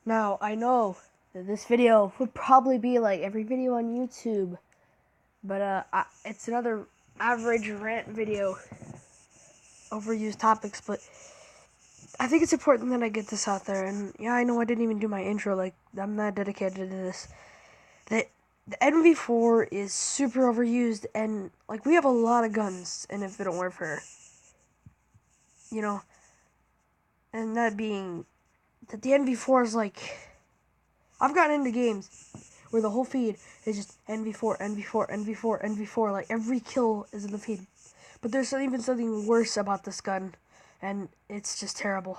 Now, I know that this video would probably be like every video on YouTube, but it's another average rant video, overused topics, but I think it's important that I get this out there. And yeah, I know I didn't even do my intro, like, I'm not dedicated to this. That the NV4 is super overused, and like, we have a lot of guns in Infinite Warfare, you know, and that being that the NV4 is like, I've gotten into games where the whole feed is just NV4, NV4, NV4, NV4. Like, every kill is in the feed. But there's even something worse about this gun, and it's just terrible.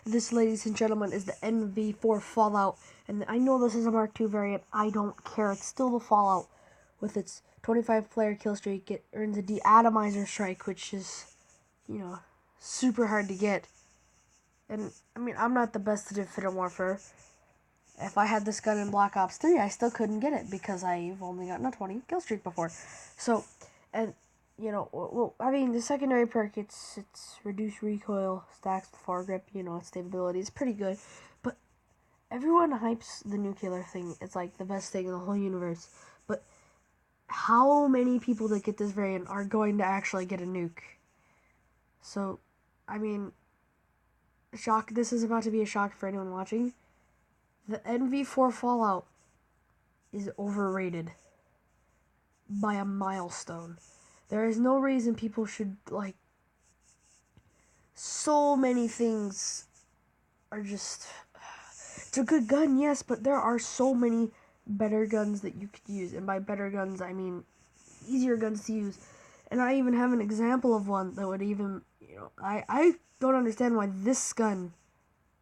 This, ladies and gentlemen, is the NV4 Fallout. And I know this is a Mark II variant. I don't care. It's still the Fallout. With its 25-player kill streak, it earns a deatomizer strike, which is, you know, super hard to get. And, I mean, I'm not the best at Infinite Warfare. If I had this gun in Black Ops 3, I still couldn't get it because I've only gotten a 20 kill streak before. So, and, you know, well, I mean, the secondary perk, it's reduced recoil, stacks with foregrip, you know, its stability is pretty good. But everyone hypes the nuclear thing. It's like the best thing in the whole universe. But how many people that get this variant are going to actually get a nuke? So, I mean, shock. This is about to be a shock for anyone watching. The NV4 Fallout is overrated by a milestone. There is no reason people should, like, so many things are just, it's a good gun, yes, but there are so many better guns that you could use. And by better guns, I mean easier guns to use. And I even have an example of one that would even, you know, I don't understand why this gun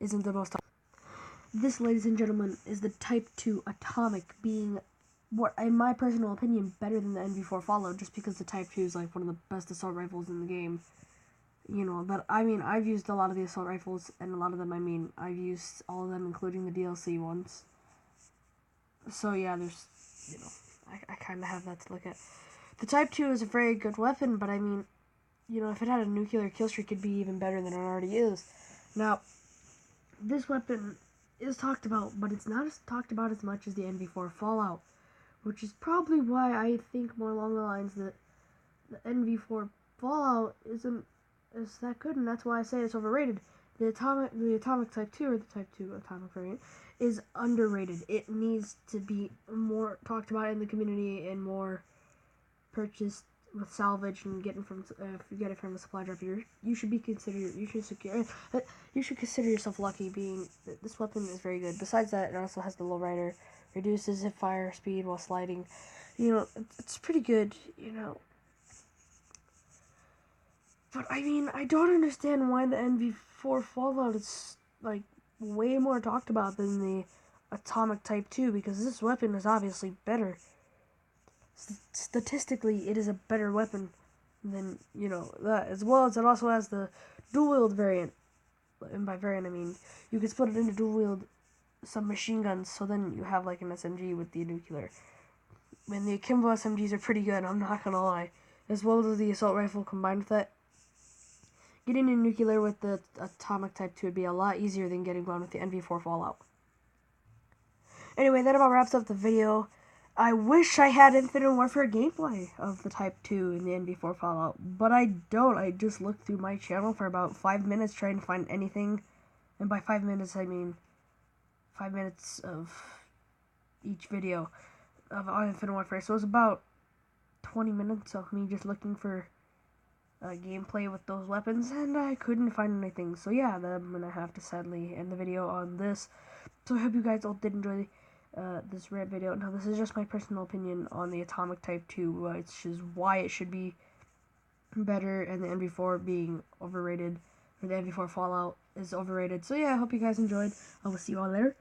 isn't the most. This, ladies and gentlemen, is the Type 2 Atomic, being, what, in my personal opinion, better than the NV4 Fallout, just because the Type 2 is like one of the best assault rifles in the game. You know, but I mean, I've used a lot of the assault rifles, and a lot of them, I mean, I've used all of them, including the DLC ones. So yeah, there's, you know, I kind of have that to look at. The Type 2 is a very good weapon, but I mean, you know, if it had a nuclear kill streak, it'd be even better than it already is. Now, this weapon is talked about, but it's not talked about as much as the NV4 Fallout, which is probably why I think more along the lines that the NV4 Fallout isn't as that good, and that's why I say it's overrated. The atomic Type 2, or the Type 2 Atomic variant, is underrated. It needs to be more talked about in the community and more purchased with salvage and getting from if you get it from a supply drop, you should consider yourself lucky, being that this weapon is very good. Besides that, it also has the low rider, reduces hip fire speed while sliding. You know, it's pretty good, you know. But I mean, I don't understand why the NV4 Fallout is like way more talked about than the Atomic Type 2, because this weapon is obviously better. Statistically, it is a better weapon than, you know, that, as well as it also has the dual wield variant. And by variant, I mean you can split it into dual wield submachine guns, so then you have like an SMG with the nuclear. And the Akimbo SMGs are pretty good, I'm not gonna lie. As well as the assault rifle combined with that. Getting a nuclear with the Atomic Type 2 would be a lot easier than getting one with the NV4 Fallout. Anyway, that about wraps up the video. I wish I had Infinite Warfare gameplay of the Type 2 in the NV4 Fallout, but I don't. I just looked through my channel for about 5 minutes trying to find anything, and by 5 minutes I mean 5 minutes of each video on Infinite Warfare. So it was about 20 minutes of me just looking for gameplay with those weapons, and I couldn't find anything. So yeah, I'm gonna have to sadly end the video on this. So I hope you guys all did enjoy this rant video. Now, this is just my personal opinion on the Atomic Type 2, which is why it should be better, and the NV4 being overrated, or the NV4 Fallout is overrated. So yeah, I hope you guys enjoyed. I will see you all later.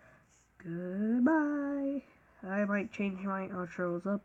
Goodbye. I might change my outros up.